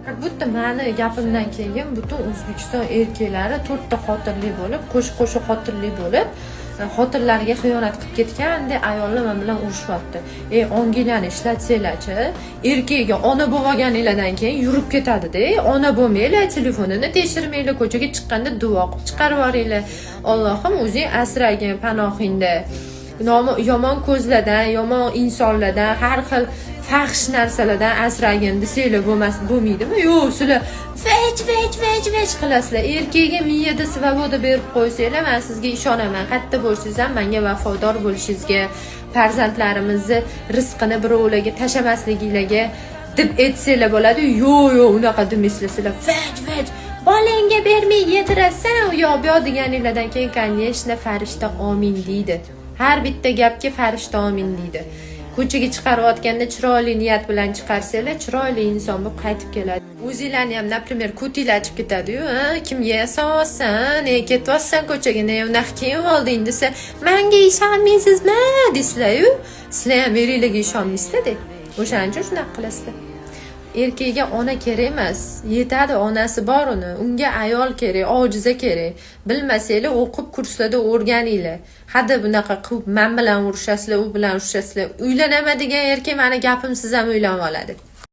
Bitta mani gapimdan keyin butun O'zbekiston erkaklari to'rtta xotirli bo'lib, qo'shiq xotirli bo'lib, xotinlariga xiyonat qilib ketganda ayollar men bilan urushyapti. Onginglarni ishlatsanglar-chi, erkagiga ona bo'lganinglardan keyin yurib ketadi-da. Ona bo'lmanglar, telefonini tekshirmanglar, ko'chaga chiqqanda duo qilib chiqarib yuboringlar. Allohim o'zing asragin panohingda. Yomon ko'zlardan, yomon insonlardan, har xil fahsh narsalardan asragin desanglar bo'lmaydimi? Yo'q, sizlar vech qilasizlar. Erkakga miyada svoboda berib qo'ysanglar, men sizga ishonaman. Qayerda bo'lsangiz ham menga vafodor bo'lishingizga, farzandlarimizni rizqini birovlarga tashamasliginglarga deb aytsanglar bo'ladi. Yo'q, unaqa demaysizlar. Sizlar vech bolangga bermay yedirasan, u yoq bu yoq deganinglardan keyin, конечно, farishta omin deydi. Har bitta gapga farishta omin deydi. Ko'chaga chiqarayotganda chiroyli niyat bilan chiqarsanglar, chiroyli inson bo'lib qaytib keladi. O'zinglarni ham, например, ko'tinglarchib ketadi-yu, kimga yasoqsan, ketyapsan ko'chaga, unaqa kiyib olding desa, menga ishonmaysizmi deysizlar-yu. Sizlar ham eringlarga ishonmaysizlar-da. O'shaning uchun shunaqa qilasizlar. Erkakga ona kerak emas, yetadi, onasi bor uni. Unga ayol kerak, ojiza kerak. Bilmasanglar, o'qib kurslarda o'rganinglar. Hada bunaqa qilib men bilan urushasizlar, u bilan urushasizlar. Uylanaman degan erkak meni gapimsiz ham uylanib oladi.